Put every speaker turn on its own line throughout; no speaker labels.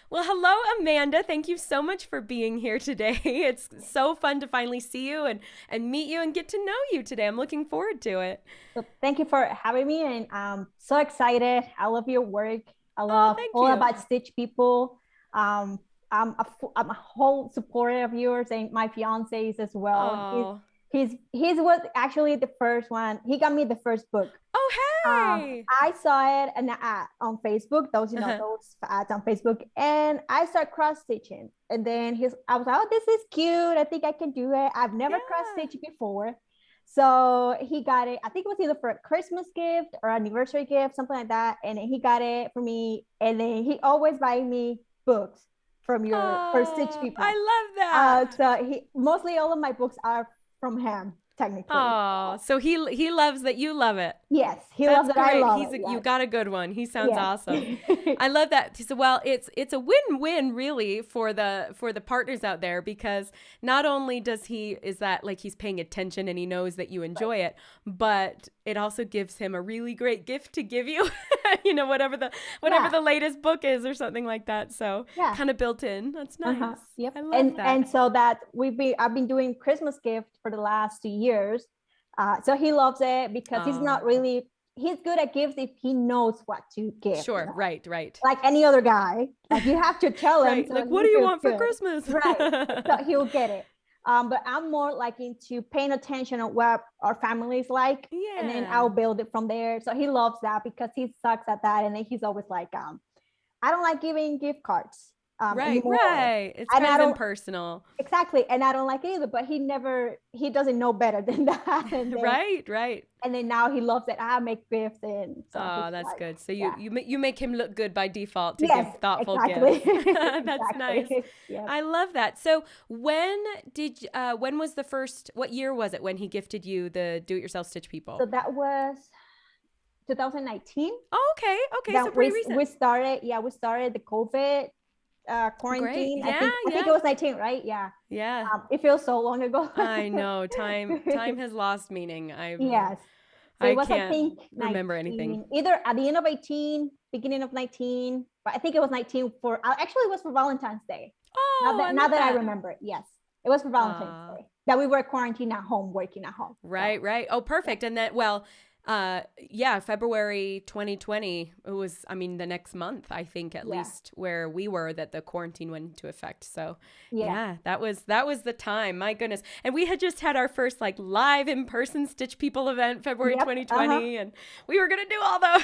Well, hello, Amanda. Thank you so much for being here today. It's so fun to finally see you and meet you and get to know you today. I'm looking forward to it.
So thank you for having me, and I'm so excited. I love your work. I
Oh,
love
thank
all
you.
about Stitch people. Um, I'm a whole supporter of yours, and my fiance's as well.
Oh,
He's was actually the first one. He got me the first book.
oh, hey.
I saw it an ad on Facebook.
Uh-huh.
Those ads on Facebook, and I started cross stitching. And then I was like, oh, this is cute. I think I can do it. I've never cross
Yeah.
stitched before. So he got it. I think it was either for a Christmas gift or anniversary gift, something like that. And then he got it for me. And then he always buy me books from your for Stitch
Oh,
people.
I love that.
So he mostly all of my books are from him, technically.
Oh, so he loves that you love it.
Yes, he loves
That's
it. I
great.
love it.
You
Yes,
got a good one. He sounds awesome.
yes.
I love that. So, well, it's a win-win really for the partners out there, because not only is that like he's paying attention and he knows that you enjoy it, but it also gives him a really great gift to give you. Whatever
Yeah,
the latest book is or something like that. So,
yeah.
kind of built in. That's
Uh-huh.
nice.
Yep.
I love that.
And so that I've been doing Christmas gift for the last 2 years. So he loves it because
Oh,
he's good at gifts if he knows what to give.
sure. Right, right.
Like any other guy, like you have to tell him
Right.
so
Like, what
he
do you
feels
want for
good.
Christmas?
Right. So he'll get it. But I'm more like into paying attention on what our family's like, and then I'll
Yeah.
build it from there. So he loves that because he sucks at that, and then he's always like, I don't like giving gift cards
Right,
anymore.
right. It's
And
kind
I
of
don't
impersonal.
exactly, and I don't like it either. But he doesn't know better than that.
Right, right.
And then now he loves it. I make gifts, and so he's
Oh, that's
like,
good. So
yeah,
you make him look good by default to give
yes,
thoughtful
exactly,
gifts. That's nice.
exactly, yeah.
I love that. So when was the first, what year was it when he gifted you the do-it-yourself Stitch
So
People?
that was 2019.
Oh, okay. Okay, so
Then
pretty recent.
we started the COVID
Great.
quarantine.
Yeah,
I think
yeah.
it was 19, right? Yeah.
Yeah.
It feels so long ago.
I know. Time has lost meaning.
Yes. So it
I
was, I
can't
think,
remember anything.
19, either at the end of 18, beginning of 19, but I think it was 19 for, actually, it was for Valentine's Day.
Oh, I
Now
love
that I
that.
remember it, yes. It was for Valentine's
Uh
Day that we were quarantined at home, working at home. So,
Right, right. Oh,
yeah.
perfect. And then, well, yeah, February 2020, it was, I mean, the next month, I think at
Yeah.
least where we were that the quarantine went into effect. So
Yeah.
yeah, that was the time. My goodness. And we had just had our first like live in-person Stitch People event, February
Yep. Uh-huh.
2020. And we were going to do all the,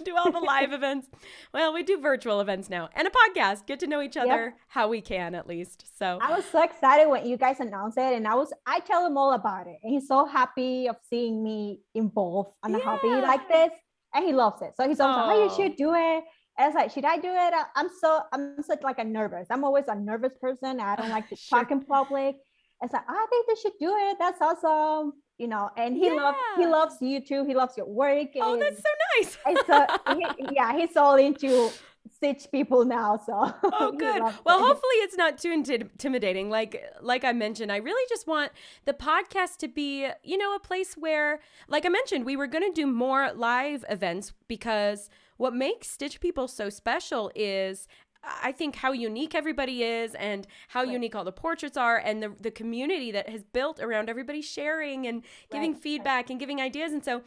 do all the live events. Well, we do virtual events now and a podcast, get to know each
Yep.
other how we can at least. So
I was so excited when you guys announced it, and I tell him all about it, and he's so happy of seeing me involved on a hobby
yeah.
like this, and he loves it. So he's always like, "Oh, you
Oh,
should do it." And it's like, should I do it? I'm such like a nervous. I'm always a nervous person. I don't like to
sure.
talk in public. It's like, I think they should do it. That's awesome, And he
Yeah.
loves you too. He loves your work,
Oh, that's so
and
nice.
so yeah, he's all into Stitch people now. So
Oh,
he
good.
loves
Well,
it.
hopefully it's not too intimidating. Like I mentioned, I really just want the podcast to be, a place where, like I mentioned, we were going to do more live events because what makes Stitch People so special is I think how unique everybody is and how
Right,
unique all the portraits are and the community that has built around everybody sharing and giving
right, right.
feedback and giving ideas. And so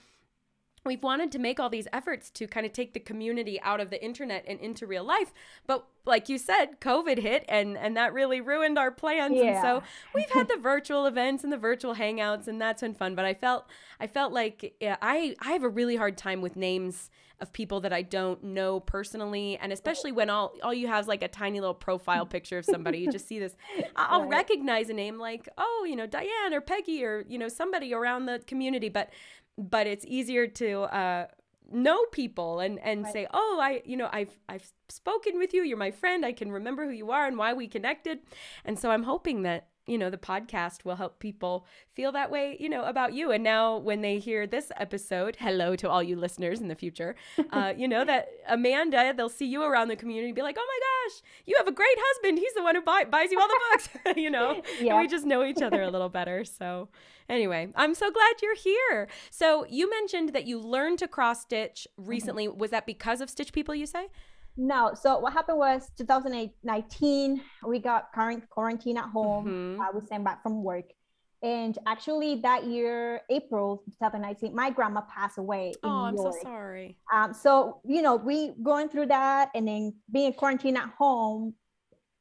we've wanted to make all these efforts to kind of take the community out of the internet and into real life. But like you said, COVID hit and that really ruined our plans. And
Yeah.
so we've had the virtual events and the virtual hangouts, and that's been fun. But I felt like I have a really hard time with names of people that I don't know personally. And especially when all you have is like a tiny little profile picture of somebody. You just see this. I'll
Right.
recognize a name like, oh, Diane or Peggy or, somebody around the community. But it's easier to know people and
Right.
say, oh, I've spoken with you. You're my friend. I can remember who you are and why we connected. And so I'm hoping that, the podcast will help people feel that way, about you. And now when they hear this episode, hello to all you listeners in the future, that Amanda, they'll see you around the community and be like, oh my gosh, you have a great husband. He's the one who buys you all the books, and we
Yep.
just know each other a little better. So anyway, I'm so glad you're here. So you mentioned that you learned to cross stitch
Mhm.
recently. Was that because of Stitch People, you say?
No. So what happened was 2019, we got current quarantine at home.
Mm-hmm.
I was sent back from work. And actually that year, April 2019, my grandma passed away in
Oh,
New
I'm so
York.
sorry.
So, we going through that and then being quarantined at home,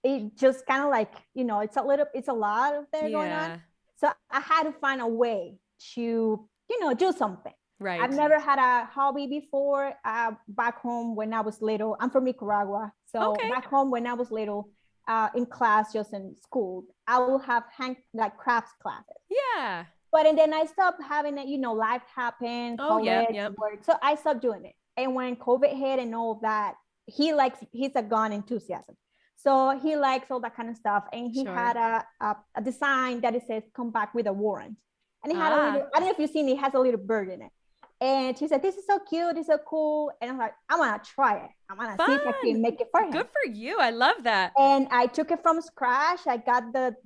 it just kind of like, it's a lot of there going on.
Yeah.
So I had to find a way to, do something. I've
Right.
never had a hobby before. Back home when I was little, I'm from Nicaragua. So
Okay.
back home when I was little, in class, just in school, I will have like crafts classes.
Yeah.
But and then I stopped having it, life happened,
Oh, yep,
college,
yep.
work. So I stopped doing it. And when COVID hit and all of that, he's a gun enthusiasm. So he likes all that kind of stuff. And he
Sure.
had a design that it says come back with a warrant. And he had a
Ah,
little, I don't know if you've seen it, has a little bird in it. And he said, this is so cute, this is so cool. And I'm like, I'm gonna try it. I'm gonna see if I can
fun.
make it for him.
Good for you. I love that.
And I took it from scratch. I got the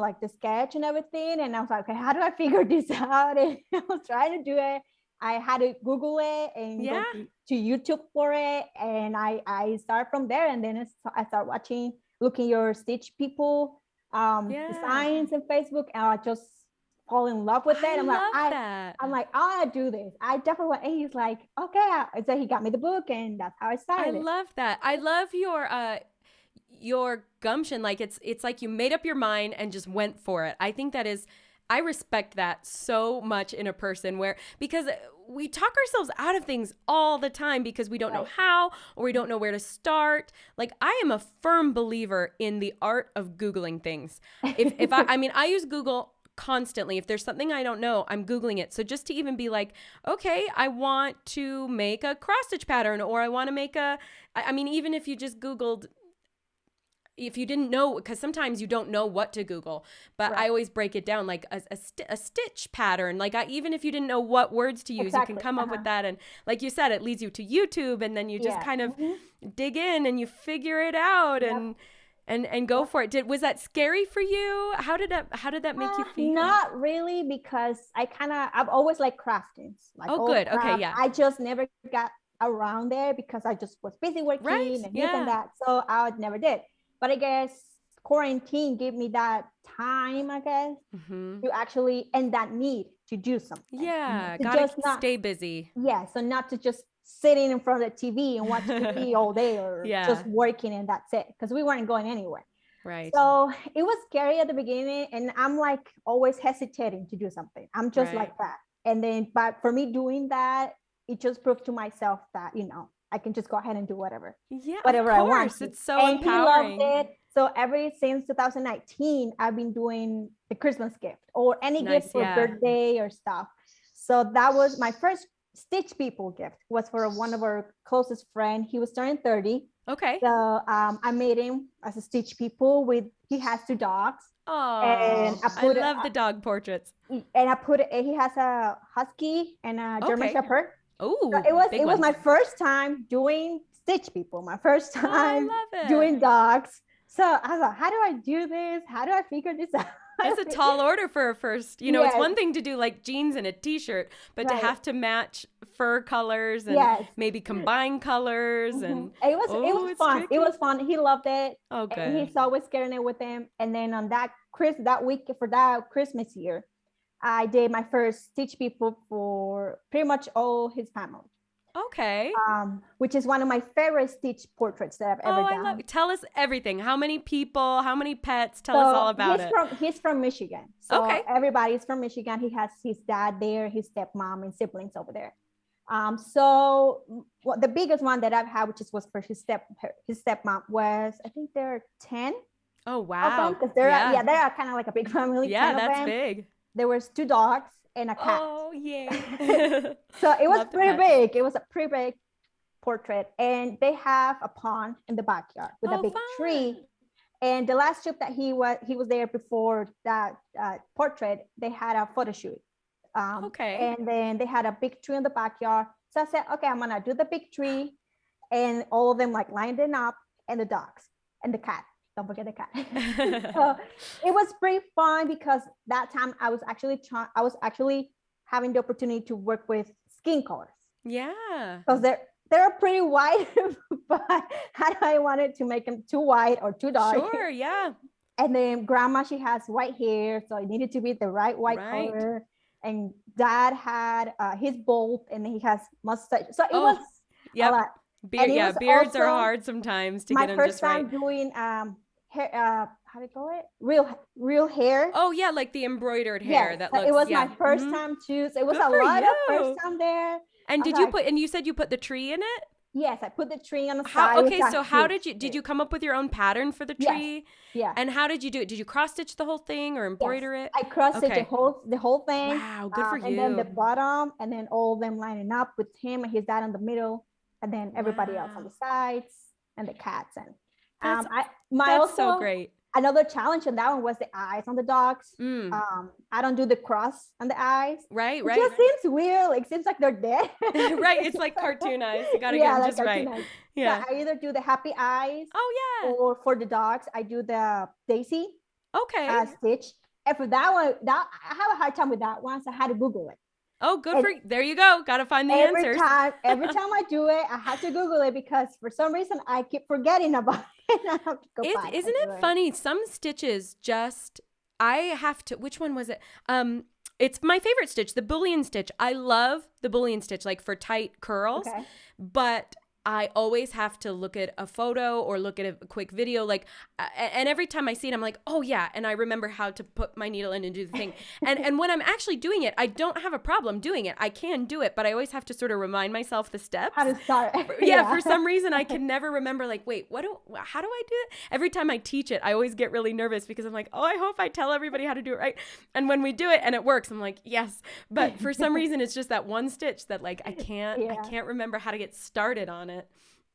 like the sketch and everything. And I was like, okay, how do I figure this out? And I was trying to do it. I had to Google it and
Yeah.
go to YouTube for it. And I start from there. And then I start looking your Stitch people
Yeah.
designs in Facebook. And I just fall in love with it.
I
I'm
love
like,
that.
I'm like, I want to do this. I definitely want. And he's like, okay. So he got me the book, and that's how I
I
started.
love that. I love your gumption. Like it's like you made up your mind and just went for it. I think that is, I respect that so much in a person because we talk ourselves out of things all the time because we don't know how or we don't know where to start. Like I am a firm believer in the art of Googling things. If I mean, I use Google constantly. If there's something I don't know, I'm Googling it. So just to even be like, okay, I want to make a cross stitch pattern, or I want to make I mean, even if you just Googled, if you didn't know, because sometimes you don't know what to Google, but I always break it down like a stitch pattern. Like even if you didn't know what words to use, you can come up with that. And like you said, it leads you to YouTube, and then you just kind of dig in and you figure it out and go for it. Was that scary for you? How did that make you feel?
Not really, because I've always liked crafting. Like,
good.
Craft.
Okay, yeah.
I just never got around there because I just was busy working and this and that. So I never did. But I guess quarantine gave me that time, I guess, to actually, and that need to do something.
Yeah, gotta stay busy.
Yeah, so not to just sitting in front of the TV and watching TV all day or just working and that's it, because we weren't going anywhere.
Right.
So it was scary at the beginning, and I'm like always hesitating to do something. I'm just like that. And then, but for me doing that, it just proved to myself that, I can just go ahead and do whatever I want.
It's so empowering.
He loved it. So ever since 2019, I've been doing the Christmas gift or any gift for birthday or stuff. So that was my first Stitch people gift, was for one of our closest friend. He was turning 30.
Okay.
So I made him as a Stitch people he has 2 dogs.
Oh, and I love the dog portraits.
And he has a husky and a German Shepherd.
Oh,
so it was my first time doing Stitch people, my first time doing dogs. So I was like, how do I do this? How do I figure this out?
It's a tall order for a first, it's one thing to do like jeans and a t-shirt, but to have to match fur colors and maybe combine colors. And
it was fun. Tricky. It was fun. He loved it.
Oh, good.
And he's always carrying it with him. And then on that week for that Christmas year, I did my first Stitch people for pretty much all his family.
Okay.
Which is one of my favorite Stitch portraits that I've ever done.
I love it. Tell us everything. How many people? How many pets? Tell us all about it.
He's from Michigan. So everybody's from Michigan. He has his dad there, his stepmom, and siblings over there. So the biggest one that I've had, which was for his stepmom, was, I think there are 10.
Oh wow!
Because they're kind of like a big family.
Yeah, that's big.
There was 2 dogs and a cat.
Oh yeah.
So it was pretty big. It was a pretty big portrait, and they have a pond in the backyard with a big tree. And the last trip that he was there before that portrait, they had a photo shoot. And then they had a big tree in the backyard. So I said, okay, I'm gonna do the big tree, and all of them like lined it up, and the dogs and the cat. Don't forget the cat. So it was pretty fun because that time I was actually having the opportunity to work with skin colors.
Yeah.
Because they're a pretty wide but I don't want it to make them too white or too dark.
Sure, yeah.
And then grandma, she has white hair, so it needed to be the right white color. And dad had his bald, and then he has mustache. So it was a lot.
Beards are hard sometimes to get them just right.
My first time doing hair, how do you call it? Real hair.
Oh yeah, like the embroidered hair.
Yes,
that looks.
It was my first time too. So it was a lot of first time there.
And did you put? And you said you put the tree in it.
Yes, I put the tree on the side.
Okay, so how did you come up with your own pattern for the tree?
Yeah.
And how did you do it? Did you cross stitch the whole thing or embroider it?
I cross stitched the whole thing.
Wow, good for you.
And then the bottom, and then all of them lining up with him and his dad in the middle, and then everybody else on the sides and the cats. And
that's so great.
Another challenge on that one was the eyes on the dogs. I don't do the cross on the eyes.
Right.
It just seems weird. It seems like they're dead.
Right. It's like cartoon eyes. You got to get them just right.
Eyes.
Yeah.
So I either do the happy eyes.
Oh, yeah.
Or for the dogs, I do the Daisy.
Okay.
Stitch. And for that one, I have a hard time with that one, so I had to Google it.
Oh, good for you. There you go. Got to find the answers.
Every time I do it, I have to Google it because for some reason I keep forgetting about it. I have to go find it.
Isn't it funny? Some stitches I have to, which one was it? It's my favorite stitch, the Boolean Stitch. I love the Boolean Stitch, like for tight curls, but I always have to look at a photo or look at a quick video, and every time I see it, I'm like, oh yeah, and I remember how to put my needle in and do the thing. And when I'm actually doing it, I don't have a problem doing it. I can do it, but I always have to sort of remind myself the steps.
How to start.
For some reason, I can never remember, like, wait, how do I do it? Every time I teach it, I always get really nervous because I'm like, oh, I hope I tell everybody how to do it right. And when we do it and it works, I'm like, yes. But for some reason, it's just that one stitch that I can't remember how to get started on it.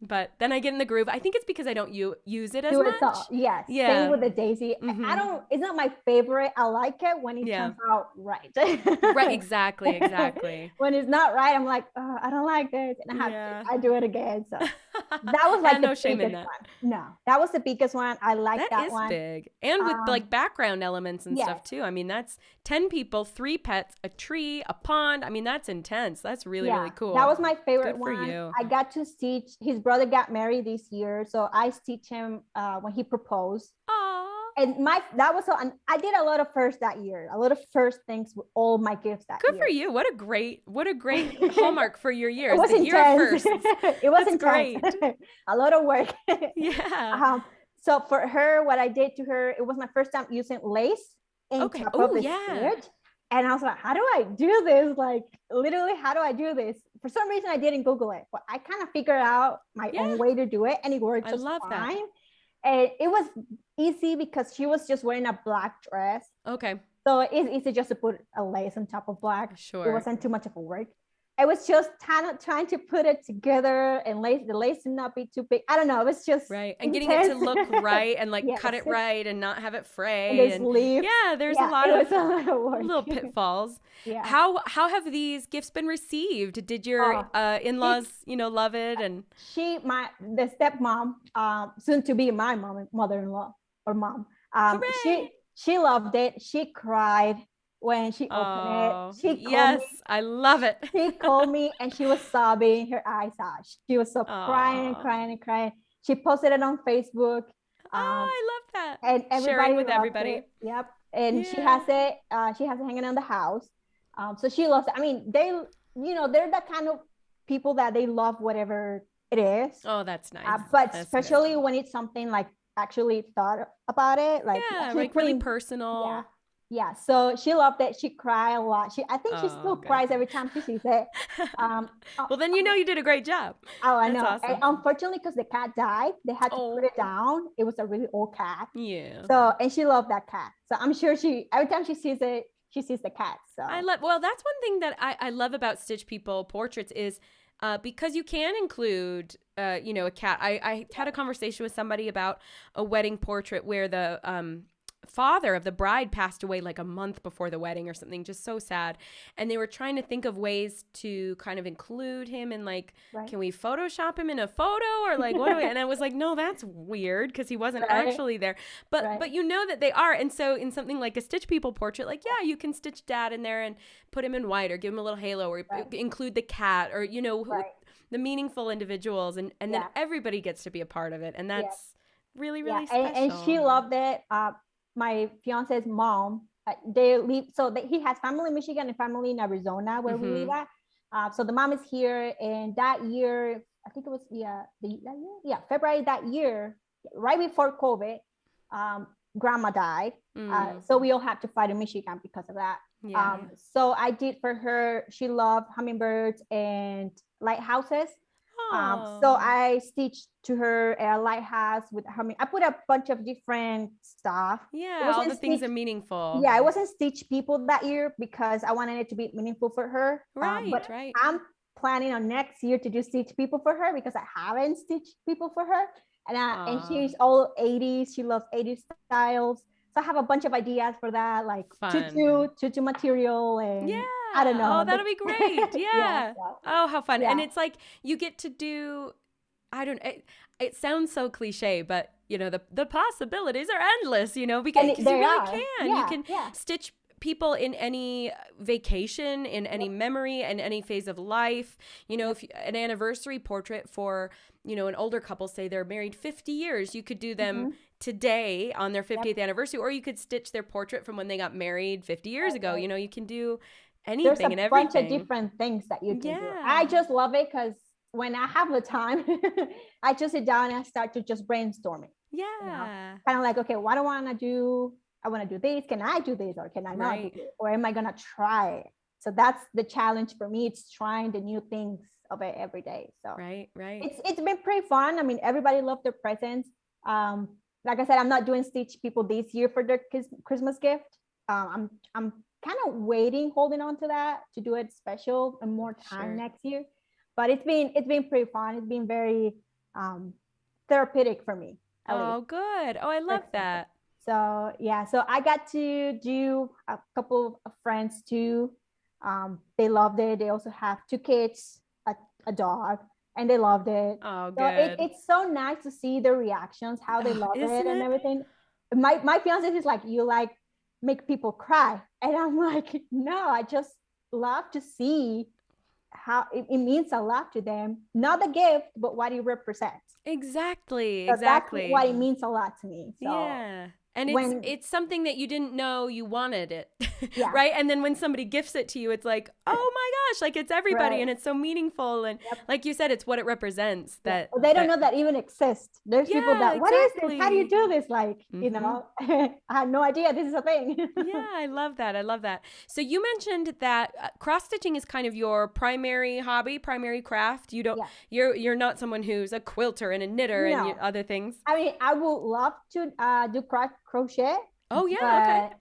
But then I get in the groove. I think it's because I don't use it as much.
Yes. Yeah. Same with the Daisy. It's not my favorite. I like it when it turns out right.
Right. Exactly.
When it's not right, I'm like, oh, I don't like this. And I do it again. So that was like the biggest one. No, that was the biggest one. I like that one.
That is big. And with background elements and stuff too. I mean, that's 10 people, 3 pets, a tree, a pond. I mean, that's intense. That's really, really cool.
That was my favorite
one.
For you. I got to stitch his brother got married this year, so I stitched him when he proposed.
Aww.
And I did a lot of first that year, a lot of first things with all my gifts that year.
Good for you. What a great hallmark for your year.
It was
the
intense.
Year first.
It was intense. Great. A lot of work.
Yeah.
So for her, what I did to her, it was my first time using lace in top of the stitch. And I was like, how do I do this? Like, literally, how do I do this? For some reason, I didn't Google it, but I kind of figured out my own way to do it, and it worked just fine. That. And it was easy because she was just wearing a black dress.
Okay.
So it's easy just to put a lace on top of black.
Sure.
It wasn't too much of a work. I was just kind of trying to put it together and the lace did not be too big. I don't know. It was just
right. And getting it to look right and cut it right and not have it fray.
And leaves.
Yeah, there's a lot of
work.
Little pitfalls.
Yeah.
How have these gifts been received? Did your in-laws, love it? And
the stepmom, soon to be my mother-in-law or mom. She loved it. She cried when she opened it. She called me.
I love it.
She called me and she was sobbing her eyes out. She was so crying. She posted it on Facebook.
I love that.
And everybody
sharing with everybody.
It. Yep. And she has it hanging on the house. So she loves it. I mean, they're the kind of people that they love whatever it is.
Oh, that's nice.
But
that's
especially
good.
When it's something like actually thought about it, like
really personal.
Yeah, so she loved it. She cried a lot. I think she still cries every time she sees it.
Well, then you did a great job.
Oh, I know.
Awesome.
And unfortunately, because the cat died, they had to put it down. It was a really old cat.
Yeah.
So, and she loved that cat. So I'm sure every time she sees it, she sees the cat. So
well, that's one thing that I love about Stitch People portraits is because you can include, a cat. I had a conversation with somebody about a wedding portrait where the father of the bride passed away like a month before the wedding or something, just so sad. And they were trying to think of ways to kind of include him in can we Photoshop him in a photo or what do we? And I was like, no, that's weird because he wasn't actually there. But that they are. And so in something like a Stitch People portrait, you can stitch dad in there and put him in white or give him a little halo or include the cat or, the meaningful individuals, and then
Yeah.
everybody gets to be a part of it. And
Yeah.
that's really,
Yeah.
really special.
And she loved it. My fiance's mom, they live, so that he has family in Michigan and family in Arizona where we live at. So the mom is here, and that year, I think it was February that year, right before COVID, grandma died. So we all had to fight in Michigan because of that.
Yeah.
So I did for her. She loved hummingbirds and lighthouses. So I stitched to her a lighthouse with I put a bunch of different stuff.
Yeah, all the things are meaningful.
Yeah, I wasn't stitch people that year because I wanted it to be meaningful for her. But
Right.
I'm planning on next year to do stitch people for her because I haven't stitched people for her. And she's all 80s. She loves 80s styles. So I have a bunch of ideas for that, like tutu material, and I don't know.
Oh, that'll be great. Yeah. Oh, how fun.
Yeah.
And it's like you get to do, it sounds so cliche, but you know, the possibilities are endless, you know, because you really can.
Yeah,
you can stitch people in any vacation, in any memory, in any phase of life. You know, if an anniversary portrait for, you know, an older couple, say they're married 50 years, you could do them today on their 50th anniversary, or you could stitch their portrait from when they got married 50 years ago. You know, you can do anything and everything.
There's a bunch of different things that you can do. I just love it because when I have the time, I just sit down and I start to just brainstorming.
Yeah.
You know? Kind of like, okay, what do I want to do? I want to do this. Can I do this, or can I not do it? Or am I going to try it? So that's the challenge for me. It's trying the new things of it every day. So
right.
It's been pretty fun. I mean, everybody loved their presents. Like I said, I'm not doing stitch people this year for their Christmas gift. I'm kind of holding on to that to do it special and more time next year. But it's been pretty fun. It's been very therapeutic for me.
Oh, good. Oh, I love that.
So yeah, so I got to do a couple of friends too. They loved it. They also have 2 kids, a dog, and they loved it.
Oh,
so
good.
It's so nice to see their reactions, how they love it and everything. My fiance is like, you like make people cry, and I'm like, no, I just love to see how it means a lot to them, not the gift, but what it represents.
Exactly.
That's what it means a lot to me. So
yeah. And it's something that you didn't know you wanted it, right? And then when somebody gifts it to you, it's like, oh my gosh, like it's everybody, and it's so meanful, and like you said, it's what it represents. That
they don't know that even exists. There's people that, what is this? How do you do this? Like, you know, I had no idea this is a thing.
Yeah, I love that. So you mentioned that cross stitching is kind of your primary hobby, primary craft. You don't, you're not someone who's a quilter and a knitter and other things.
I mean, I would love to do crochet.
Oh yeah, okay.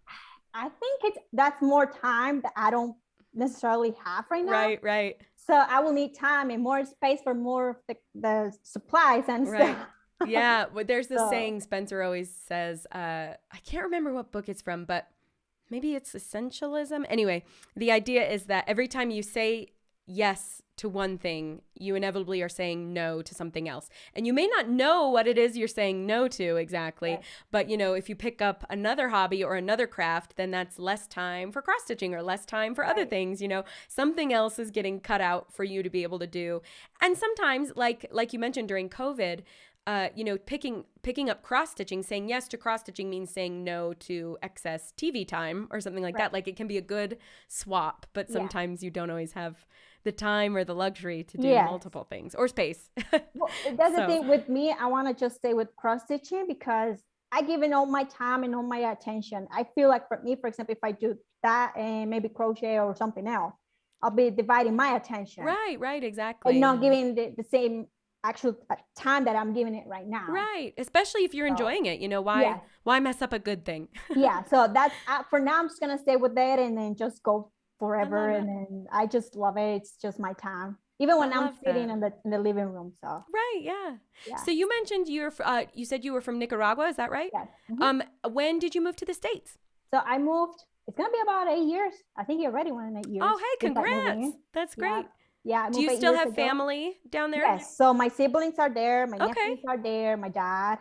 I think that's more time that I don't necessarily have right now.
Right.
So I will need time and more space for more of the supplies and stuff.
Yeah, well, there's this saying Spencer always says, I can't remember what book it's from, but maybe it's Essentialism. Anyway, the idea is that every time you say yes to one thing, you inevitably are saying no to something else. And you may not know what it is you're saying no to exactly, but you know, if you pick up another hobby or another craft, then that's less time for cross stitching or less time for other things, you know, something else is getting cut out for you to be able to do. And sometimes, like you mentioned during COVID, you know, picking up cross stitching, saying yes to cross stitching means saying no to excess TV time or something like that. Like it can be a good swap, but sometimes you don't always have the time or the luxury to do multiple things or space.
Well, that's the thing with me. I want to just stay with cross stitching because I give it all my time and all my attention. I feel like for me, for example, if I do that and maybe crochet or something else, I'll be dividing my attention.
Right, exactly.
And not giving the same actual time that I'm giving it right now.
Right, especially if you're enjoying it. You know, why mess up a good thing?
So that's for now. I'm just gonna stay with that and then just go forever, and then I just love it. It's just my time, even when I'm sitting in the living room. So
So you mentioned you said you were from Nicaragua, is that right?
Yes.
When did you move to the States?
So I moved, it's gonna be about 8 years. I think you already went in 8 years.
Oh, hey, congrats. That's great.
Yeah.
Do you still have family down there?
Yes. So my siblings are there, my nephews are there, my dad,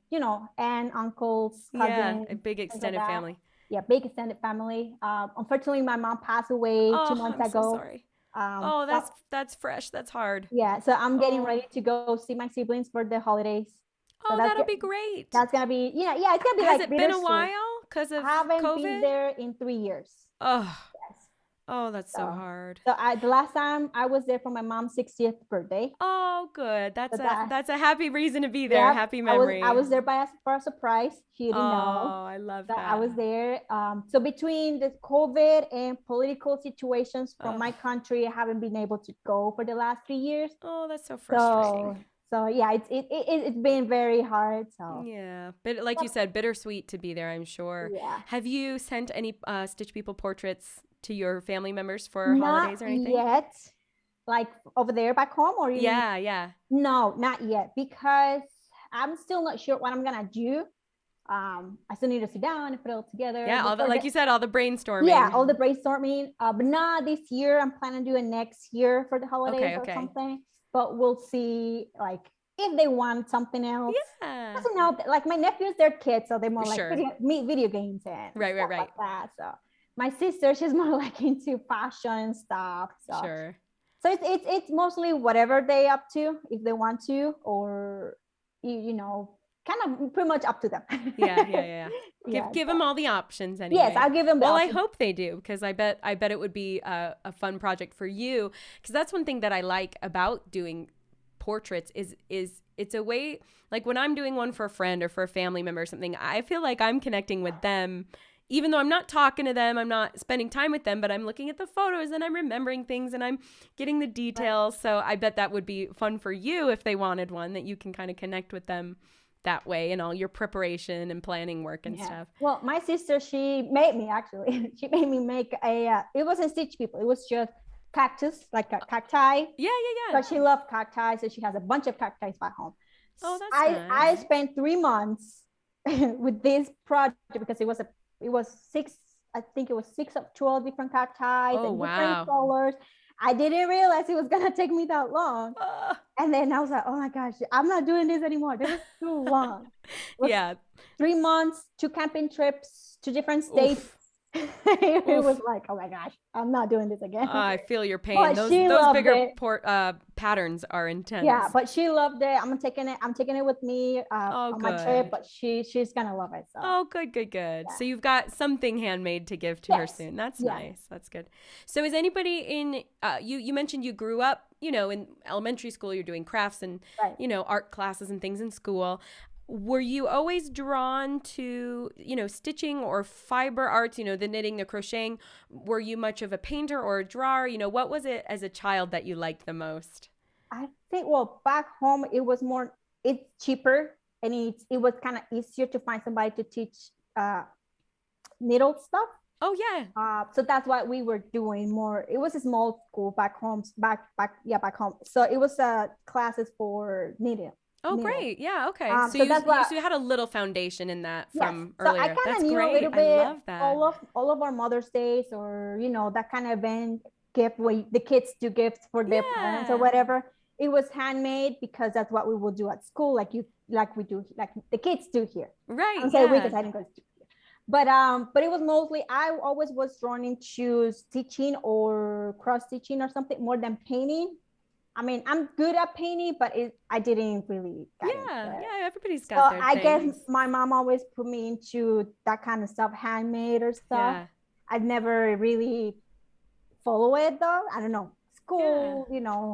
you know, and uncles, cousins.
A big extended family.
Yeah, big extended family. Unfortunately, my mom passed away 2 months ago.
So sorry. Oh, that's fresh. That's hard.
Yeah, so I'm getting
Oh.
ready to go see my siblings for the holidays. So
Oh, that'll be great.
that's gonna be, yeah, it's gonna be
Has
like
it been a
bittersweet.
while because of
I haven't been
COVID?
there in 3 years.
Oh,
Yes.
oh, that's so hard.
So the last time I was there for my mom's 60th birthday.
Oh, good.
So
That's a happy reason to be there.
yeah,
Happy memory.
I was there for a surprise. She didn't know
Oh, I love
that I
that.
was there. So between the COVID and political situations from my country, I haven't been able to go for the last 3 years.
Oh, that's so frustrating.
So yeah, it's been very hard. So
yeah, but like you said, bittersweet to be there, I'm sure.
Yeah.
Have you sent any Stitch People portraits to your family members for holidays or anything?
Not yet. Like over there back home, or you
Yeah, yeah.
No, not yet, because I'm still not sure what I'm gonna do. I still need to sit down and put it all together.
Yeah, all the, like you said, all the brainstorming.
Yeah, all the brainstorming. But not this year. I'm planning to do it next year for the holidays or something. But we'll see, like, if they want something else.
Yeah.
Doesn't know, like my nephews, they're kids, so they're more like video games and
right.
like that. So my sister, she's more like into fashion and stuff. So
sure.
So it's mostly whatever they up to, if they want to, or you know, kind of pretty much up to them.
Yeah. Give them all the options anyway.
Yes, I'll give them the options.
I hope they do, because I bet it would be a fun project for you, because that's one thing that I like about doing portraits is it's a way, like when I'm doing one for a friend or for a family member or something, I feel like I'm connecting with them. Even though I'm not talking to them, I'm not spending time with them, but I'm looking at the photos and I'm remembering things and I'm getting the details. So I bet that would be fun for you if they wanted one, that you can kind of connect with them that way and all your preparation and planning work and stuff.
Well, my sister, she made me make it wasn't Stitch People. It was just cactus, like a cacti.
Yeah.
But she loved cacti, so she has a bunch of cacti back home.
Oh, that's nice.
I spent 3 months with this project because it was 6, I think it was 6 of 12 different cacti and different colors. I didn't realize it was going to take me that long. And then I was like, oh my gosh, I'm not doing this anymore. This is too long. 3 months, 2 camping trips to different states. It was like, oh my gosh, I'm not doing this again.
I feel your pain. But those bigger patterns are intense.
Yeah, but she loved it. I'm taking it with me on my trip, but she's gonna love it. So.
Oh, good. Yeah. So you've got something handmade to give to her soon. That's nice. That's good. So is anybody in you mentioned you grew up, in elementary school, you're doing crafts and art classes and things in school. Were you always drawn to, stitching or fiber arts, the knitting, the crocheting? Were you much of a painter or a drawer? What was it as a child that you liked the most?
I think, back home, it's cheaper and it was kind of easier to find somebody to teach needle stuff.
Oh, yeah.
So that's what we were doing more. It was a small school back home. So it was classes for knitting.
Oh, great. Yeah. Okay. So you had a little foundation in that from earlier.
So I kind of knew a little bit. I love that. All of our Mother's Days, or, that kind of event, gift where the kids do gifts for their parents or whatever. It was handmade because that's what we would do at school. Like the kids do here.
Right.
I'm saying because I didn't go to school. But it was mostly, I always was drawn into stitching or cross stitching or something more than painting. I mean, I'm good at painting, but I didn't really get into it.
Yeah, everybody's got their things.
I guess my mom always put me into that kind of stuff, handmade or stuff. Yeah. I'd never really follow it though. I don't know, school,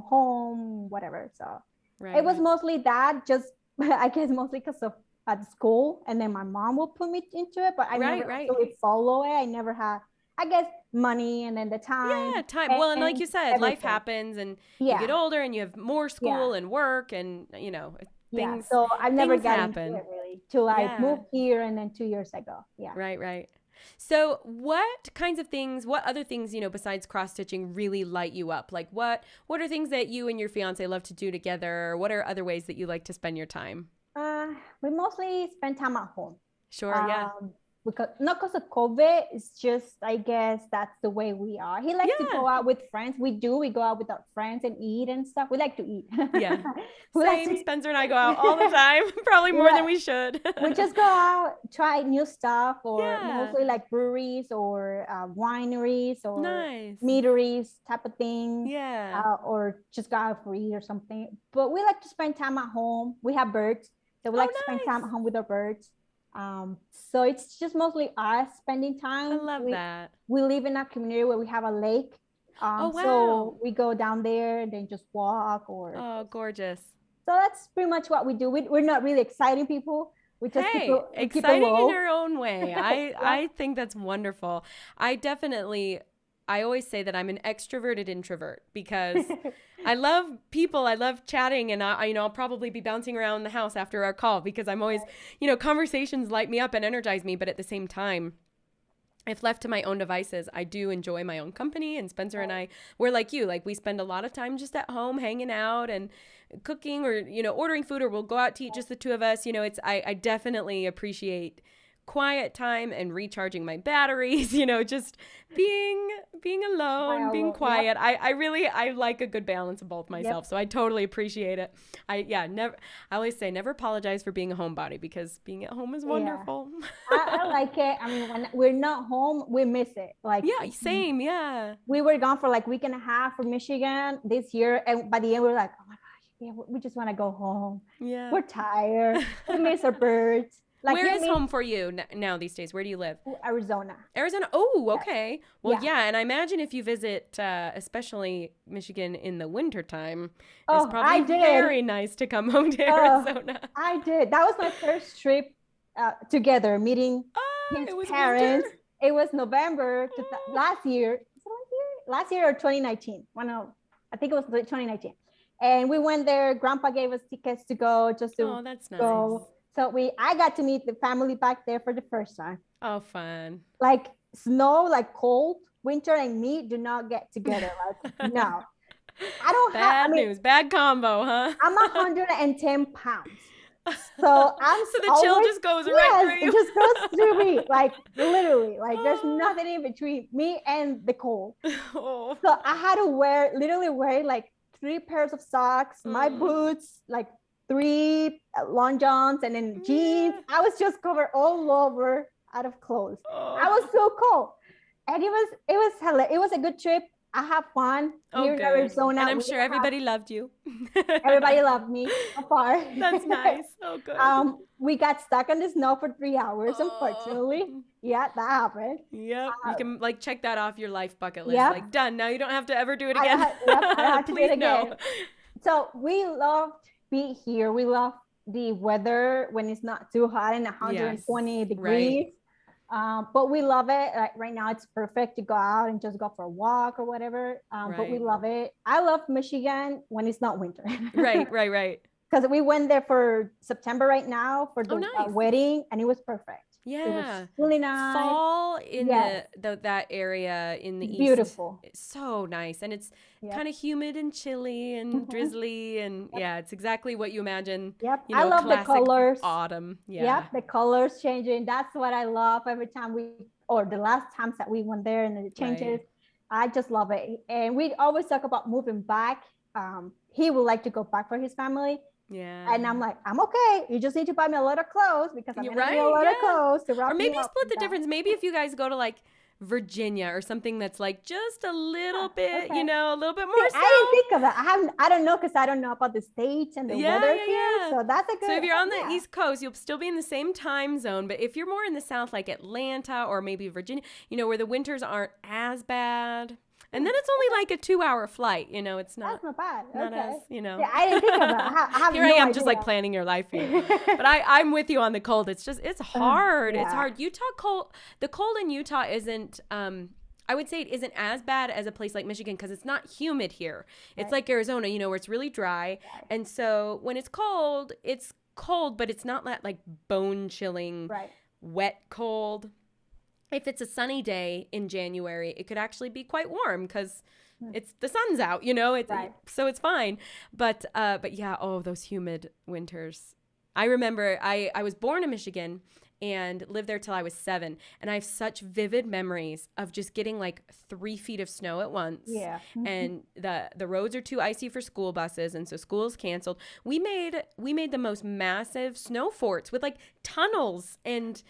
home, whatever. So it was mostly that, just I guess mostly because of at school, and then my mom will put me into it, but I never really follow it. I never had, I guess, money and then the time.
Yeah, time. Well, and like you said, everything. Life happens and you get older and you have more school and work and, things.
So I've never gotten into it really till I moved here and then 2 years ago. Yeah.
Right. So what other things, besides cross stitching really light you up? Like what are things that you and your fiance love to do together? What are other ways that you like to spend your time?
We mostly spend time at home.
Sure, yeah.
because not because of COVID. It's just, I guess that's the way we are. He likes to go out with friends. We go out with our friends and eat and stuff. We like to eat.
Yeah. Same. Spencer and I go out all the time, probably more than we should.
We just go out, try new stuff, or mostly like breweries or wineries or meaderies type of thing.
Yeah.
Or just go out for eat or something. But we like to spend time at home. We have birds, so we like to spend time at home with our birds. So it's just mostly us spending time.
I love that.
We live in a community where we have a lake. So we go down there and then just walk or.
Oh, gorgeous.
So that's pretty much what we do. We're not really exciting people. We just keep
exciting in your own way. I think that's wonderful. I always say that I'm an extroverted introvert because I love people. I love chatting, and I'll probably be bouncing around the house after our call because I'm always, conversations light me up and energize me. But at the same time, if left to my own devices, I do enjoy my own company. And Spencer and I, we're like you, like we spend a lot of time just at home hanging out and cooking or, ordering food, or we'll go out to eat just the two of us. I definitely appreciate quiet time and recharging my batteries, just being alone, being quiet. I like a good balance of both myself. So I totally appreciate it. I always say never apologize for being a homebody because being at home is wonderful.
I like it. I mean, when we're not home, we miss it. Like
same. Yeah.
We were gone for like a week and a half from Michigan this year. And by the end we were like, oh my gosh, we just want to go home. Yeah. We're tired. We miss our birds. Like,
where is home for you now these days? Where do you live?
Arizona.
Oh, okay. Well, and I imagine if you visit, especially Michigan in the wintertime, it's probably very nice to come home to Arizona.
I did. That was my first trip together, meeting his parents. Winter? It was November last year. Last year or 2019? I think it was 2019. And we went there. Grandpa gave us tickets to go just to
Oh, that's nice.
Go. So I got to meet the family back there for the first time.
Oh, fun.
Like snow, like cold, winter and me do not get together. Like, no. I don't
Bad news. Bad combo, huh?
I'm 110 pounds. So
the chill just goes right through you.
It just goes through me. Like literally. Like there's nothing in between me and the cold. Oh. So I had to literally wear like 3 pairs of socks, my boots, like 3 long johns and then jeans. I was just covered all over out of clothes. I was so cold. And it was hilarious. It was a good trip. I had fun here in Arizona.
And I'm sure everybody loved you.
Everybody loved me apart.
That's nice. Oh, good.
We got stuck in the snow for 3 hours, unfortunately. Yeah, that happened.
Yep. You can check that off your life bucket list. Yep. Like done. Now you don't have to ever do it again.
I have to do it again. So we loved being here. We love the weather when it's not too hot and 120 degrees. Right. But we love it. Like right now it's perfect to go out and just go for a walk or whatever. But we love it. I love Michigan when it's not winter.
Right.
Because we went there for September right now for the wedding and it was perfect.
Yeah.
It was really nice.
Fall in that area in the east.
Beautiful.
It's so nice. And it's kind of humid and chilly and drizzly. And it's exactly what you imagine.
Yep. I love the colors.
Autumn. Yeah.
Yep. The colors changing. That's what I love every time the last times that we went there and it changes. Right. I just love it. And we always talk about moving back. He would like to go back for his family.
Yeah.
And I'm like, I'm okay. You just need to buy me a lot of clothes because I'm going to need a lot of clothes to wrap.
Or maybe split the difference. Maybe if you guys go to like Virginia or something that's like just a little bit, a little bit more.
I didn't think of that. I don't know because I don't know about the states and the weather here. So that's a good.
So if you're on the East Coast, you'll still be in the same time zone. But if you're more in the South, like Atlanta or maybe Virginia, where the winters aren't as bad. And then it's only like a 2-hour flight, it's not.
That's not bad.
Not as,
Yeah, I didn't think of that.
Here I am just like planning your life here. But I'm with you on the cold. It's hard. It's hard. The cold in Utah isn't, I would say it isn't as bad as a place like Michigan because it's not humid here. It's like Arizona, where it's really dry. And so when it's cold, but it's not that like bone chilling, wet cold. If it's a sunny day in January, it could actually be quite warm because the sun's out, so it's fine. But yeah, those humid winters. I remember I was born in Michigan and lived there till I was 7. And I have such vivid memories of just getting like 3 feet of snow at once.
Yeah.
And the roads are too icy for school buses. And so school's canceled. We made the most massive snow forts with like tunnels, and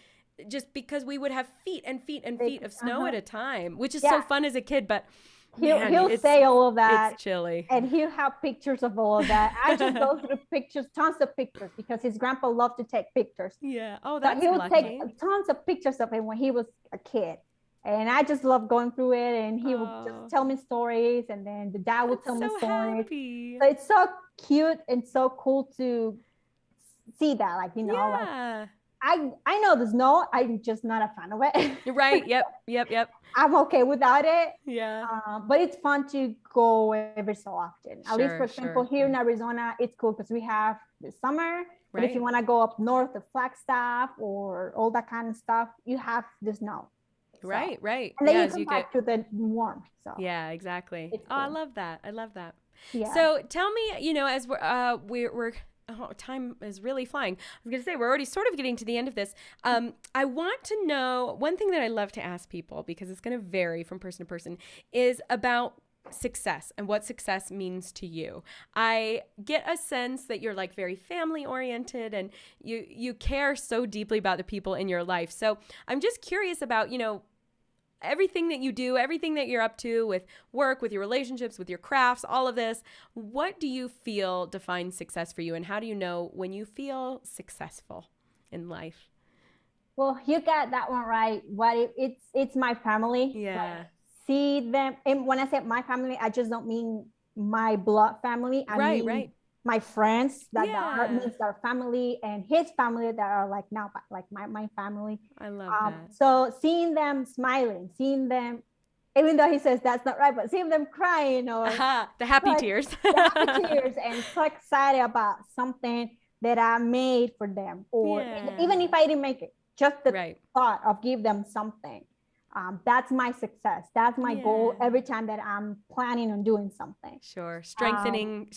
just because we would have feet and feet and feet of snow at a time, which is so fun as a kid. But
he'll say all of that.
It's chilly.
And he'll have pictures of all of that. I just go through pictures, tons of pictures, because his grandpa loved to take pictures.
Yeah. Oh, that's
he would
lucky.
take tons of pictures of him when he was a kid. And I just love going through it. And he would just tell me stories. And then the dad would tell me stories.
Happy.
So it's so cute and so cool to see that. Like, you know, like, I know the snow. I'm just not a fan of it.
Right. Yep.
I'm okay without it.
Yeah.
But it's fun to go every so often. At least, for example, here in Arizona, it's cool because we have the summer. But if you want to go up north to Flagstaff or all that kind of stuff, you have the snow.
Right.
And then you come back to the warm. So
yeah, exactly.
Cool.
I love that.
Yeah.
So tell me, you know, as we're time is really flying. I was going to say, we're already sort of getting to the end of this. I want to know, one thing that I love to ask people, because it's going to vary from person to person, is about success and what success means to you. I get a sense that you're like very family oriented, and you care so deeply about the people in your life. So I'm just curious about, you know, everything that you do, everything that you're up to with work, with your relationships, with your crafts, all of this. What do you feel defines success for you? And how do you know when you feel successful in life?
Well, you got that one right. It's my family.
Yeah.
Like, see them. And when I say my family, I just don't mean my blood family. I mean my friends that means our family, and his family that are like now like my family.
I love that.
So seeing them smiling, seeing them, even though he says that's not right, but seeing them crying or
the happy tears.
The happy tears, and so excited about something that I made for them, or even if I didn't make it, just the thought of give them something. That's my success. That's my goal every time that I'm planning on doing something.
Sure. Strengthening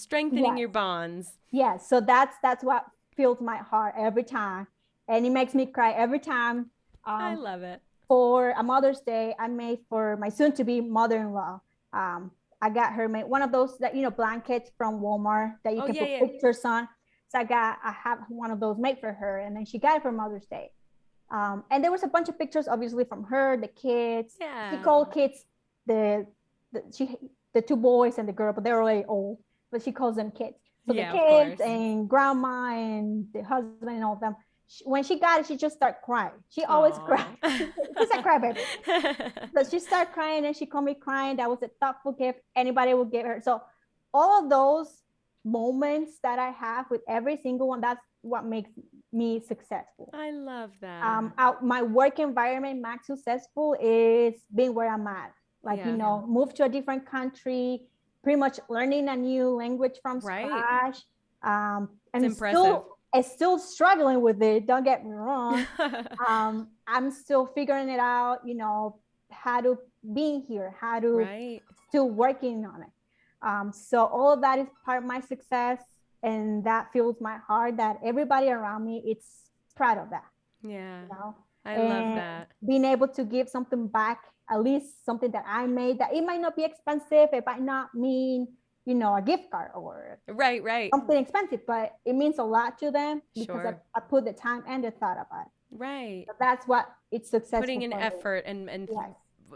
your bonds.
Yes. So that's what fills my heart every time. And it makes me cry every time.
I love it.
For a Mother's Day, I made for my soon-to-be mother-in-law. I got her made one of those that, you know, blankets from Walmart that you can put pictures on. So I have one of those made for her, and then she got it for Mother's Day. And there was a bunch of pictures, obviously, from her, the kids.
Yeah.
She called kids the 2 boys and the girl, but they're already old. But she calls them kids. So the kids and grandma and the husband and all of them. When she got it, she just started crying. She always cries. She's a crybaby. So she started crying, and she called me crying. That was a thoughtful gift anybody would give her. So all of those moments that I have with every single one, that's what makes me successful.
I love that.
My work environment makes successful is being where I'm at. Like, you know, move to a different country, pretty much learning a new language from scratch. And
it's impressive.
Still struggling with it. Don't get me wrong. I'm still figuring it out, you know, how to be here, how to still working on it. So all of that is part of my success. And that fills my heart that everybody around me is proud of that.
Yeah.
You know?
I love that.
Being able to give something back, at least something that I made, that it might not be expensive. It might not mean, you know, a gift card or something expensive, but it means a lot to them because I put the time and the thought about it.
Right.
So that's what it's successful.
Putting in effort and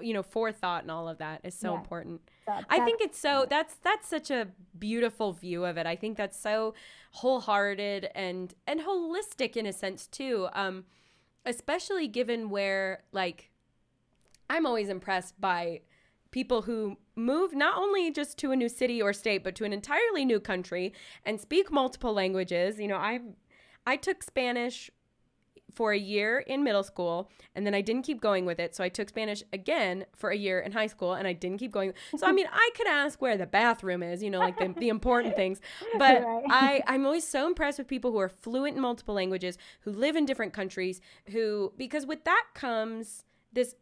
you know, forethought and all of that is so important. I think it's so that's such a beautiful view of it. I think that's so wholehearted and holistic in a sense too. Especially given where, like, I'm always impressed by people who move not only just to a new city or state, but to an entirely new country and speak multiple languages. You know, I took Spanish for a year in middle school, and then I didn't keep going with it. So I took Spanish again for a year in high school, and I didn't keep going. So, I mean, I could ask where the bathroom is, you know, like the important things. But I'm always so impressed with people who are fluent in multiple languages, who live in different countries, because with that comes this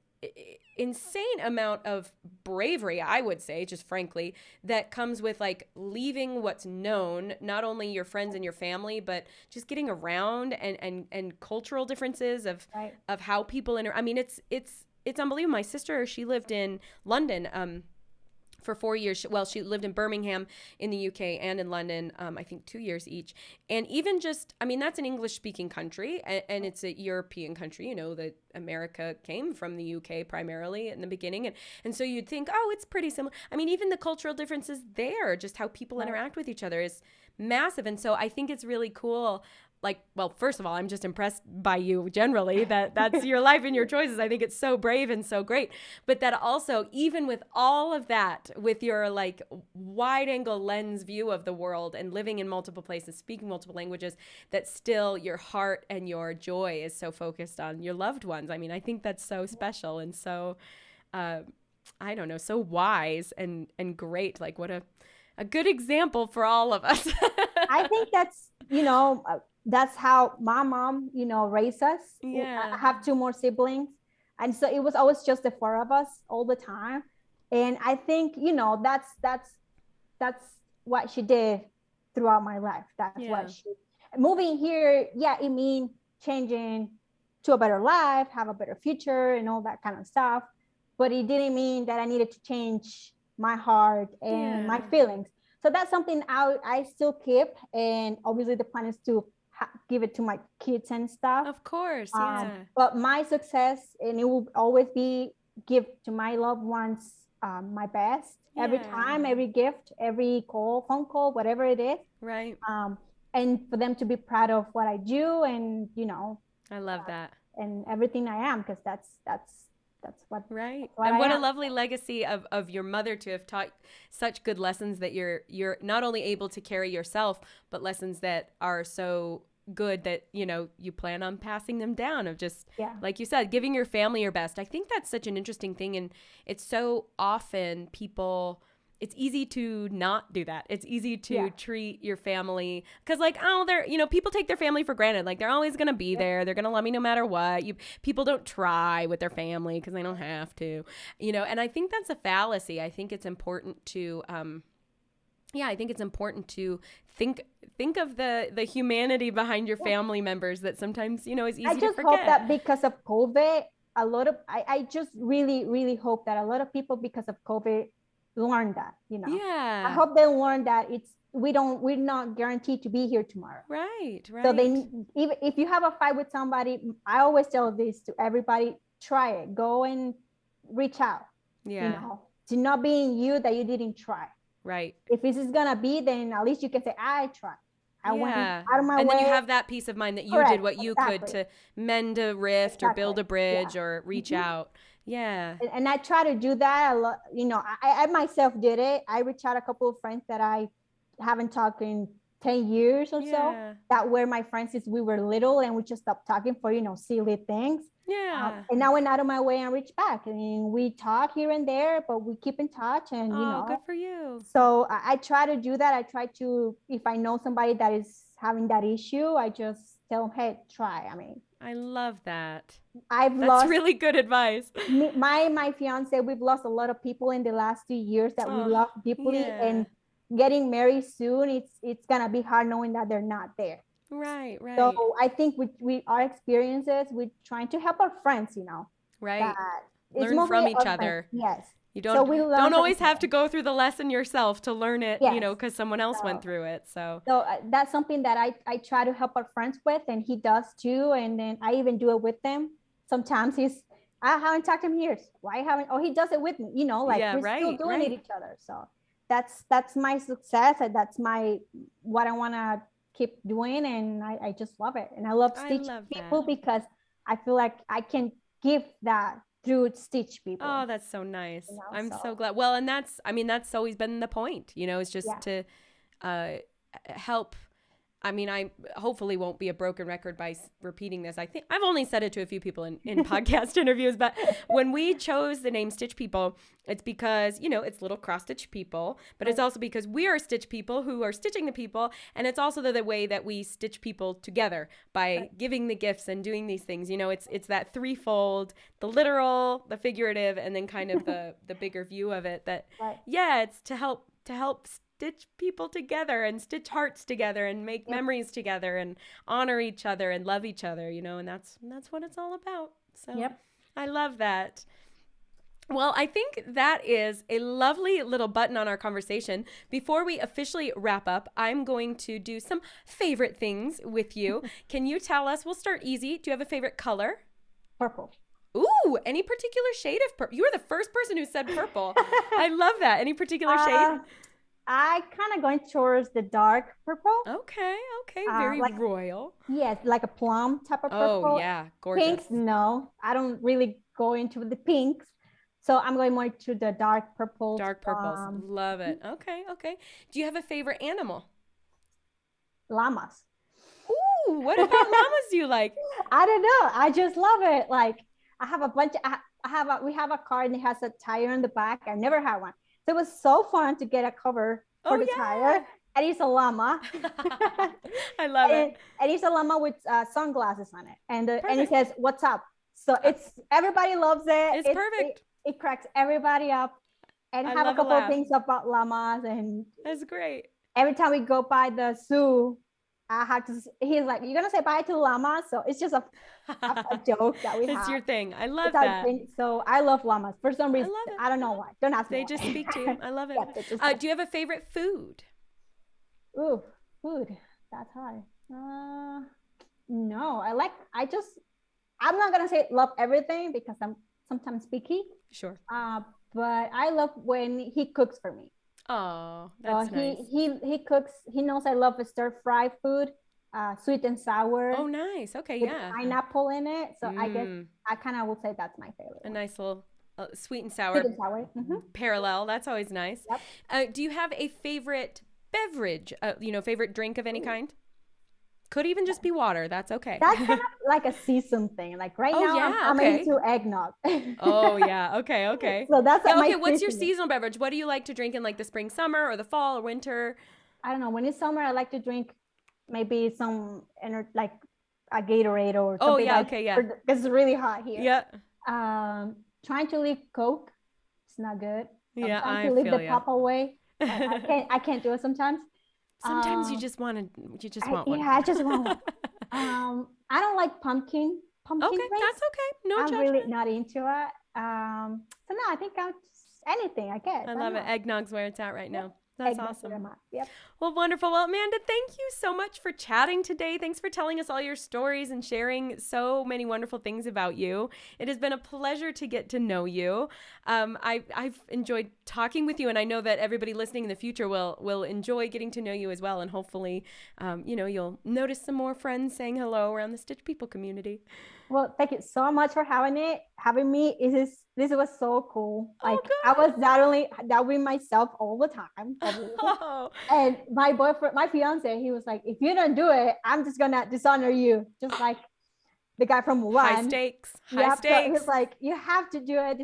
insane amount of bravery, I would say, just frankly, that comes with like leaving what's known, not only your friends and your family, but just getting around and cultural differences of
Right.
of how people I mean, it's unbelievable. My sister, she lived in London for 4 years. Well, she lived in Birmingham in the UK and in London, I think 2 years each. And even just, I mean, that's an English speaking country, and it's a European country, you know, that America came from the UK primarily in the beginning. And so you'd think, oh, it's pretty similar. I mean, even the cultural differences there, just how people interact with each other is massive. And so I think it's really cool. Like, well, first of all, I'm just impressed by you generally, that's your life and your choices. I think it's so brave and so great. But that also, even with all of that, with your like wide angle lens view of the world and living in multiple places, speaking multiple languages, that still your heart and your joy is so focused on your loved ones. I mean, I think that's so special and so, I don't know, so wise and great. Like what a good example for all of us.
I think that's, that's how my mom, raised us.
Yeah.
I have two more siblings. And so it was always just the four of us all the time. And I think, that's what she did throughout my life. That's what moving here. Yeah. It means changing to a better life, have a better future and all that kind of stuff. But it didn't mean that I needed to change my heart and my feelings. So that's something I still keep. And obviously the plan is to give it to my kids and stuff.
Of course, yeah.
But my success, and it will always be give to my loved ones my best every time, every gift, every phone call, whatever it is.
Right.
And for them to be proud of what I do, and
I love that.
And everything I am, because that's what
right.
What
and
I
what
am.
A lovely legacy of your mother to have taught such good lessons that you're not only able to carry yourself, but lessons that are so good that you plan on passing them down, of just like you said, giving your family your best. I think that's such an interesting thing, and it's so often it's easy to not do that. It's easy to treat your family because they're, people take their family for granted. Like they're always going to be there. They're going to love me no matter what. People don't try with their family because they don't have to, and I think that's a fallacy. I think it's important to, think of the humanity behind your family members that sometimes, is easy to forget.
I just hope that because of COVID, I just really, really hope that a lot of people because of COVID learn that, I hope they learn that we're not guaranteed to be here tomorrow.
Right.
So even if you have a fight with somebody, I always tell this to everybody, try it, go and reach out. To not being you that you didn't try.
Right.
If this is gonna be, then at least you can say I tried. I went out of my way.
And then you have that peace of mind that you did what you could to mend a rift or build a bridge or reach out. Yeah.
And I try to do that a lot. I myself did it. I reached out a couple of friends that I haven't talked in 10 years or so, that were my friends since we were little, and we just stopped talking for, silly things.
Yeah.
And now I went out of my way and reached back. I mean, we talk here and there, but we keep in touch, and
good for you.
So I try to do that. I try to, if I know somebody that is having that issue, I just tell them, hey, try. I mean,
I love that.
That's
really good advice.
My fiance, we've lost a lot of people in the last 2 years that we love deeply, and getting married soon, it's gonna be hard knowing that they're not there.
Right.
So I think we our experiences, we're trying to help our friends,
Right. Learn from each other.
Yes.
You don't always have to go through the lesson yourself to learn it, because someone else went through it. So
that's something that I try to help our friends with, and he does too. And then I even do it with them. Sometimes I haven't talked to him years. Why haven't? Oh, he does it with me. We're still doing it each other. So that's my success, and that's what I want to keep doing, and I just love it. And I love teaching people because I feel like I can give that through Stitch people.
Oh, that's so nice. I'm so glad. Well, and that's always been the point, is just to help I mean, I hopefully won't be a broken record by repeating this. I think I've only said it to a few people in podcast interviews, but when we chose the name Stitch People, it's because, you know, it's little cross stitch people, but it's also because we are stitch people who are stitching the people. And it's also the way that we stitch people together by giving the gifts and doing these things. You know, it's that threefold, the literal, the figurative, and then kind of the bigger view of it that, yeah, it's to help stitch people together and stitch hearts together and make memories together and honor each other and love each other, you know, and that's what it's all about. So I love that. Well, I think that is a lovely little button on our conversation. Before we officially wrap up, I'm going to do some favorite things with you. Can you tell us, we'll start easy. Do you have a favorite color?
Purple.
Ooh, any particular shade of purple? You were the first person who said purple. I love that. Any particular shade?
I kind of going towards the dark purple.
Okay. Very royal.
Yes, like a plum type of purple.
Oh, yeah. Gorgeous.
Pinks, no. I don't really go into the pinks. So I'm going more to the dark purples.
Dark purples. Love it. Okay. Do you have a favorite animal?
Llamas.
Ooh, what about llamas do you like?
I don't know. I just love it. Like I have a bunch. We have a car and it has a tire in the back. I never had one. So it was so fun to get a cover for the tire. And it's a llama.
I love it.
And it's a llama with sunglasses on it. And it says, "What's up?" So everybody loves it.
It's perfect.
It cracks everybody up. And I have a couple of things about llamas. And
that's great.
Every time we go by the zoo, he's like, "You're going to say bye to llamas?" So it's just a joke that we have.
It's your thing. I love that.
So I love llamas for some reason. I don't know why. Don't ask me.
They just speak to you. I love it. Do you have a favorite food?
Ooh, food. That's hard. No, I'm not going to say love everything because I'm sometimes picky.
Sure.
But I love when he cooks for me.
Oh, that's nice.
He cooks. He knows I love stir fry food, sweet and sour.
Oh, nice. Okay,
with
yeah.
pineapple in it. So I guess I kind of will say that's my favorite.
A nice little sweet and sour parallel. That's always nice. Yep. Do you have a favorite beverage? Favorite drink of any kind? Could even just be water. That's okay.
That's kind of like a season thing. Like now, I'm into eggnog.
Oh, yeah. Okay.
So that's
what's your seasonal beverage? What do you like to drink in like the spring, summer, or the fall or winter?
I don't know. When it's summer, I like to drink maybe some like a Gatorade or something.
Oh, yeah. Okay, yeah.
Because it's really hot here.
Yeah.
Trying to leave Coke. It's not good.
Yeah,
I feel leave the pop away. I can't do it sometimes.
Sometimes you just want one.
Yeah, I just want one. I don't like pumpkin
Okay,
drinks.
that's okay. No
I'm
judgment.
really not into it. So no, I think anything, I guess.
I love it. Eggnog's where it's at right now. That's awesome.
Yep.
Well, wonderful. Well, Amanda, thank you so much for chatting today. Thanks for telling us all your stories and sharing so many wonderful things about you. It has been a pleasure to get to know you. I've enjoyed talking with you, and I know that everybody listening in the future will enjoy getting to know you as well. And hopefully, you'll notice some more friends saying hello around the Stitch People community.
Well, thank you so much for having me. This was so cool. Like
good.
I was doubting myself all the time.
Oh.
And my fiance, he was like, "If you don't do it, I'm just gonna dishonor you." Just like the guy from Mulan.
High stakes.
So he was like, "You have to do it."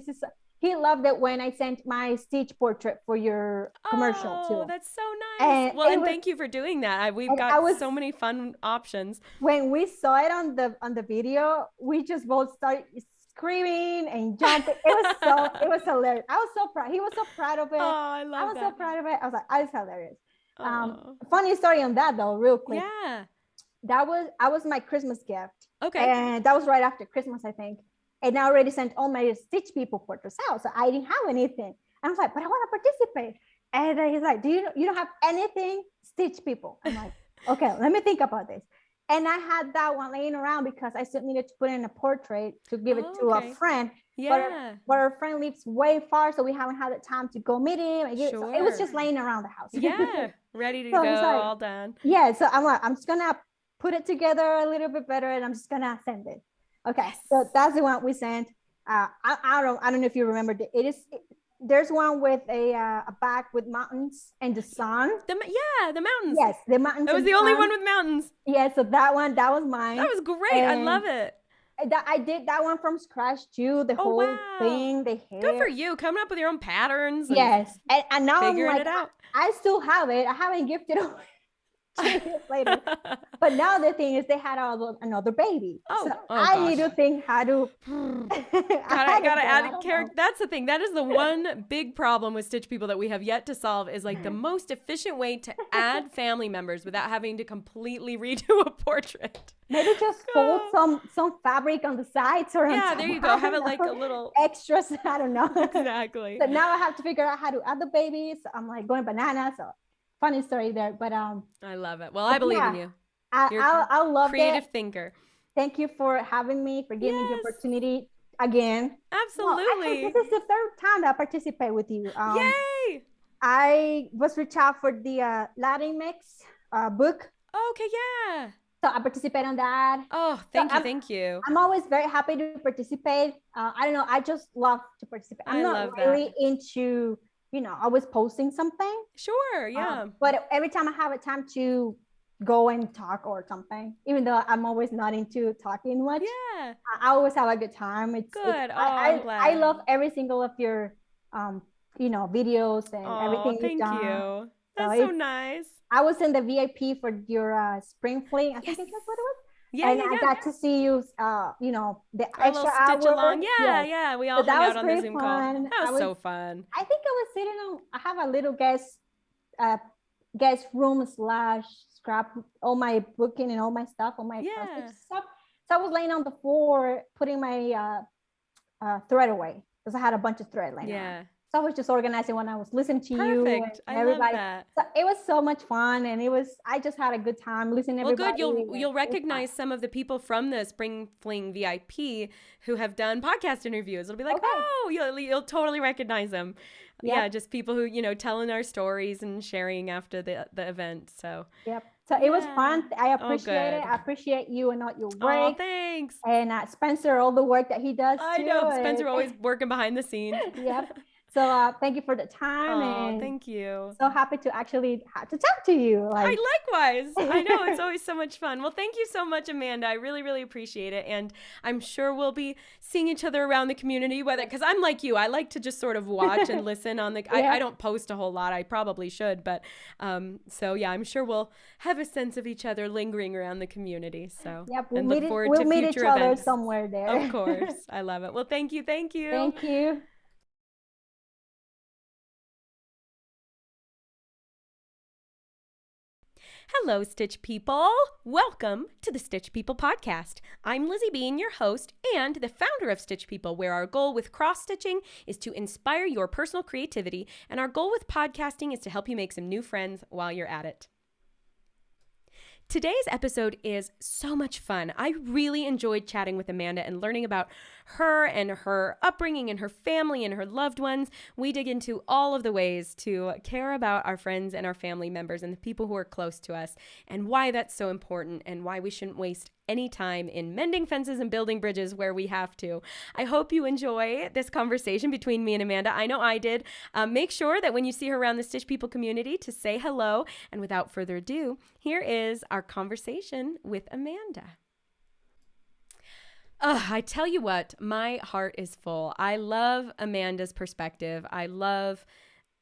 He loved it when I sent my Stitch portrait for your commercial too.
Oh, that's so nice. And thank you for doing that. We've got so many fun options.
When we saw it on the video, we just both started screaming and jumping. It was hilarious. I was so proud. He was so proud of it.
Oh, I love that.
I was so proud of it. I was like, "It's hilarious." Funny story on that though, real quick.
Yeah.
That was my Christmas gift.
Okay.
And that was right after Christmas, I think. And I already sent all my Stitch People portraits out, so I didn't have anything. And I was like, "But I want to participate." And he's like, you don't have anything Stitch People?" I'm like, "Okay, let me think about this." And I had that one laying around because I still needed to put in a portrait to give it to a friend.
Yeah.
But our friend lives way far, so we haven't had the time to go meet him. So it was just laying around the house.
Yeah, ready to go, all done.
Yeah, so I'm like, I'm just gonna put it together a little bit better, and I'm just gonna send it. Okay, so that's the one we sent. I don't know if you remember. there's one with a bag with mountains and the sun.
The mountains.
Yes, the mountains.
That was the only one with mountains.
Yeah, so that was mine.
That was great. I love it.
I did that one from scratch too. The whole thing, the hair.
Good for you, coming up with your own patterns.
Yes, and now
figuring
I'm like,
it out.
I still have it. I haven't gifted it away. 2 years later. But now the thing is, they had another baby. I need to think how to.
gotta add a character. That's the thing. That is the one big problem with Stitch People that we have yet to solve. Is like the most efficient way to add family members without having to completely redo a portrait.
Maybe just fold some fabric on the sides or
there you go. Have it like a little
extras. I don't know.
Exactly.
So now I have to figure out how to add the babies. I'm like going bananas. So funny story there, but
I love it. Well, I believe in you.
I love
creative thinker.
Thank you for having me, for giving me the opportunity again.
Absolutely.
This is the third time that I participate with you.
Yay!
I was reached out for the Latin mix book.
Okay, yeah.
So I participate on that.
Oh, thank you.
I'm always very happy to participate. I don't know. I just love to participate. I'm not really into, always posting something.
Sure, yeah.
But every time I have a time to go and talk or something, even though I'm always not into talking much.
Yeah.
I always have a good time. It's
good.
I'm glad. I love every single of your videos and everything you've done.
Thank you. That's so nice.
I was in the VIP for your spring fling. I think that's what it was.
Yeah,
and I got to see you, the extra
stitch
hour.
along. Yeah. We all hung out on the Zoom call. That was so fun.
I think I was sitting on. I have a little guest room / scrap all my booking and all my stuff, all my stuff. So I was laying on the floor putting my thread away because I had a bunch of thread laying around. So I was just organizing when I was listening to you and everybody.
Love that.
So it was so much fun, and I just had a good time listening to everybody.
Well, good. You'll recognize some of the people from the Spring Fling VIP who have done podcast interviews. It'll be like, you'll totally recognize them. Yep. Yeah, just people who, telling our stories and sharing after the event. So
So it was fun. I appreciate it. I appreciate you and all your work.
Oh, thanks.
And Spencer, all the work that he does.
I know. Spencer always working behind the scenes.
Yep. So thank you for the time. And
thank you.
So happy to actually have to talk to you.
Likewise. I know, it's always so much fun. Well, thank you so much, Amanda. I really, really appreciate it. And I'm sure we'll be seeing each other around the community, because I'm like you. I like to just sort of watch and listen on the, I don't post a whole lot. I probably should, but so yeah, I'm sure we'll have a sense of each other lingering around the community. So
we'll meet each other somewhere there.
Of course. I love it. Well, thank you.
Thank you.
Hello, Stitch People. Welcome to the Stitch People podcast. I'm Lizzie Bean, your host and the founder of Stitch People, where our goal with cross-stitching is to inspire your personal creativity, and our goal with podcasting is to help you make some new friends while you're at it. Today's episode is so much fun. I really enjoyed chatting with Amanda and learning about her and her upbringing and her family and her loved ones. We dig into all of the ways to care about our friends and our family members and the people who are close to us, and why that's so important and why we shouldn't waste any time in mending fences and building bridges where we have to. I hope you enjoy this conversation between me and Amanda. I know I did. Make sure that when you see her around the Stitch People community to say hello. And without further ado, here is our conversation with Amanda. I tell you what, my heart is full. I love Amanda's perspective. I love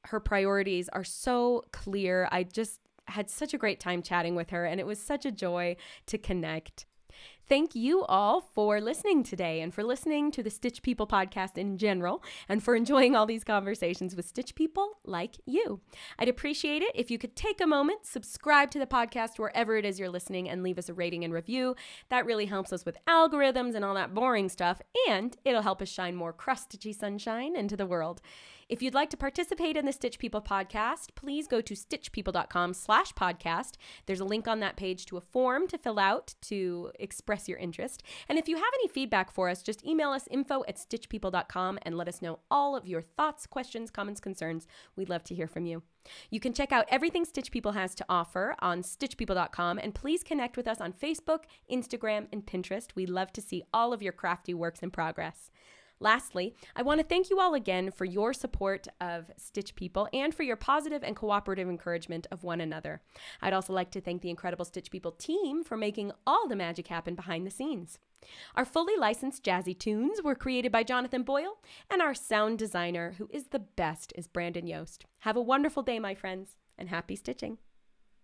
her priorities are so clear. I just had such a great time chatting with her, and it was such a joy to connect. Thank you all for listening today, and for listening to the Stitch People podcast in general, and for enjoying all these conversations with Stitch People like you. I'd appreciate it if you could take a moment, subscribe to the podcast wherever it is you're listening, and leave us a rating and review. That really helps us with algorithms and all that boring stuff, and it'll help us shine more cross-stitchy sunshine into the world. If you'd like to participate in the Stitch People podcast, please go to stitchpeople.com/podcast. There's a link on that page to a form to fill out to express your interest. And if you have any feedback for us, just email us info@stitchpeople.com and let us know all of your thoughts, questions, comments, concerns. We'd love to hear from you. You can check out everything Stitch People has to offer on stitchpeople.com, and please connect with us on Facebook, Instagram, and Pinterest. We love to see all of your crafty works in progress. Lastly, I want to thank you all again for your support of Stitch People and for your positive and cooperative encouragement of one another. I'd also like to thank the incredible Stitch People team for making all the magic happen behind the scenes. Our fully licensed jazzy tunes were created by Jonathan Boyle, and our sound designer, who is the best, is Brandon Yost. Have a wonderful day, my friends, and happy stitching.